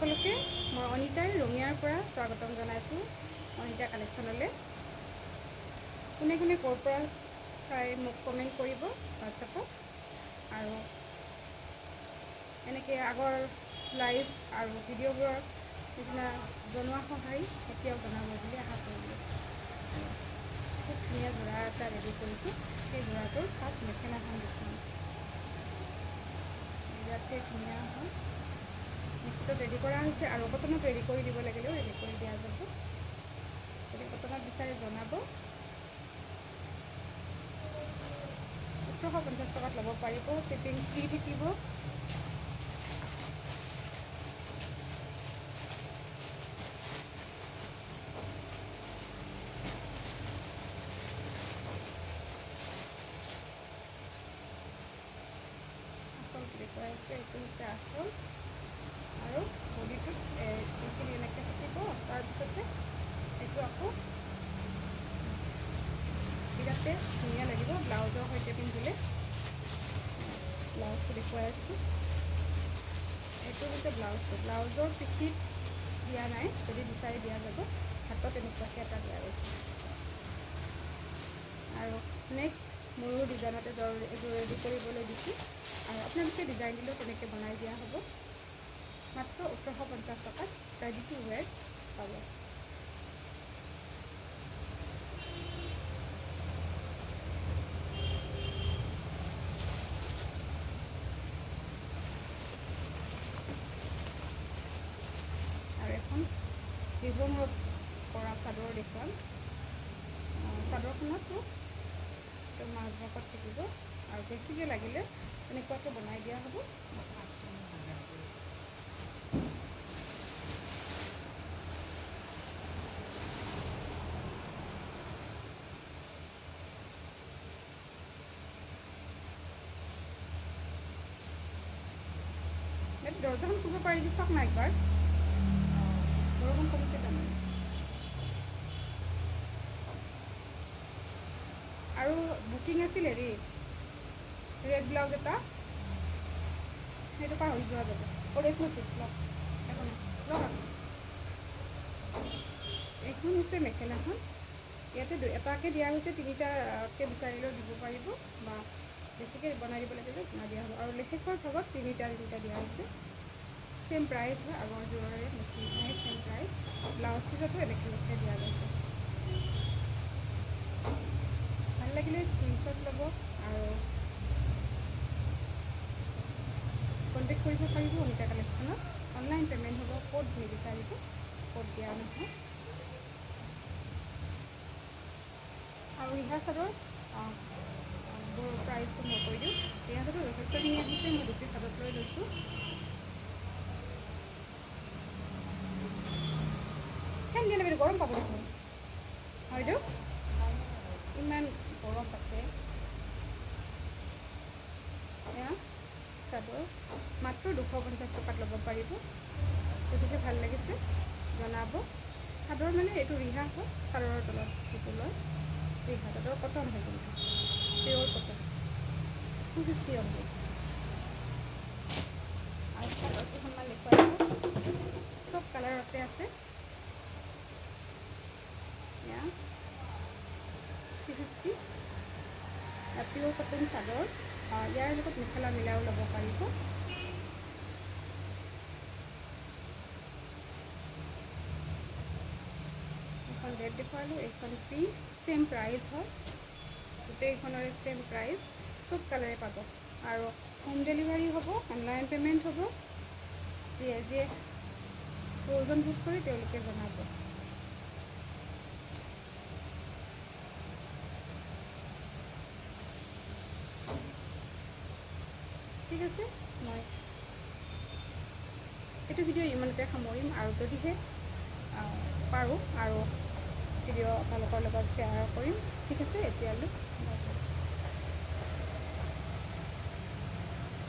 সকলোকে মই অনিতাৰ ৰঙিয়াৰ পৰা স্বাগতম জনাইছোঁ অনিতা কালেকশ্যনলৈ। কোনে কোনে ক'ৰ পৰা চাই মোক কমেণ্ট কৰিব হোৱাটছএপত, আৰু এনেকৈ আগৰ লাইভ আৰু ভিডিঅ'বোৰৰ নিচিনা জনোৱা সঁহাৰি এতিয়াও জনাব বুলি আশা কৰিলোঁ। খুব ধুনীয়া যোৰা এটা ৰেডি কৰিছোঁ। সেই যোৰাটোৰ ফাৰ্ষ্ট মেখেলাখন দেখুৱাম। ইয়াতে ধুনীয়া হয়, মিক্সিত ৰেডি কৰা হৈছে, আৰু কটনত ৰেডি কৰি দিব লাগিলেও ৰেডি কৰি দিয়া যাব। যদি কটনত বিচাৰে জনাব। ১৮৫০ টকাত ল'ব পাৰিব, শ্বিপিং ফ্ৰী থাকিব। আচল বুলি কৈ আছে, এইটো হৈছে আচল, আৰু বডিটোত এইখিনি এনেকৈ থাকিব। তাৰপিছতে এইটো আকৌ বিৰাটে ধুনীয়া লাগিব ব্লাউজৰ সৈতে পিন্ধিলে। ব্লাউজটো দেখুৱাই আছোঁ। এইটো হৈছে ব্লাউজৰ পিঠিত দিয়া নাই, যদি বিচাৰি দিয়া যাব। হাতত এনেকুৱাকৈ এটা দিয়া গৈছে। আৰু নেক্সট ময়ো ডিজাইনতে এযোৰ ৰেডি কৰিবলৈ দিছোঁ, আৰু আপোনালোকে ডিজাইন দিলেও তেনেকৈ বনাই দিয়া হ'ব। মাত্ৰ ১৮৫০ টকাত ৰেডি টু ৱেৰ পাব। আৰু এখন ৰিবনৰ পৰা চাদৰ দেখুৱাম। চাদৰখনতো মাজভাগত থাকিব, আৰু বেছিকৈ লাগিলে এনেকুৱাকৈ বনাই দিয়া হ'ব। দৰ্জাখন খুলিব পাৰি দি চাওক না একবাৰ। বৰষুণ কমিছে তাৰমানে। আৰু বুকিং আছিল হেৰি ৰেড ব্লাউজ এটা, সেইটো পাহৰি যোৱা যাব। অৰেঞ্জ নাছিল, লওক এখন লওক। এইখন হৈছে মেখেলাখন। ইয়াতে এটাকৈ দিয়া হৈছে, তিনিটাকৈ বিচাৰিলেও দিব পাৰিব, বা বেছিকৈ বনাই দিব লাগিলে বনাই দিয়া হ'ব। আৰু শেষৰ ভাগত তিনিটা দিয়া হৈছে। চেম প্ৰাইচ হয়, আগৰ যোৰৰে মেচিন নাই, চেম প্ৰাইচ। ব্লাউজ পিছতো এনেকৈ দিয়া গৈছে। ভাল লাগিলে স্ক্ৰীনশ্বট ল'ব আৰু কণ্টেক্ট কৰিব পাৰিব অনিতা কালেকশ্যনত। অনলাইন পে'মেণ্ট হ'ব। ক'ত নিবিচাৰিব, ক'ত দিয়া নহয়। আৰু ৰিহা চাদৰ প্ৰাইচটো মই কৈ দিওঁ। ৰিহা চাদৰ যথেষ্টখিনি আহিছে, মই 2 পিচ হাতত লৈ লৈছোঁ। ফেন দিলে বাইদেউ গৰম পাব দেখোন। হয়তো ইমান গৰম পাতে। এয়া চাদৰ মাত্ৰ 250 টকাত ল'ব পাৰিব। যদিহে ভাল লাগিছে জনাব। চাদৰ মানে এইটো ৰিহা হয়, চাদৰৰ তলত যিটো লয় ৰিহা। চাদৰ কটন হয়, কিন্তু পিয়ৰ কটন। 250 অনলি। আৰু চাদৰ কেইখনমান দেখুৱাই চব কালাৰতে আছে। এয়া 350 পিয়ৰ কটন চাদৰ। ইয়াৰ লগত মেখেলা মিলাইও ল'ব পাৰিব। এখন ৰেড দেখুৱালোঁ, এইখন পিংক। চেম প্ৰাইচ হয়, গোটেইখনৰে চেম প্ৰাইচ। চব কালাৰে পাব, আৰু হোম ডেলিভাৰী হ'ব, অনলাইন পে'মেণ্ট হ'ব। যিয়ে যিয়ে প্ৰয়োজন বোধ কৰে তেওঁলোকে জনাব। ঠিক আছে, মই এইটো ভিডিঅ' ইমানতে সামৰিম, আৰু যদিহে পাৰোঁ আৰু ভিডিঅ' আপোনালোকৰ লগত শ্বেয়াৰ কৰিম। ঠিক আছে, এতিয়ালৈ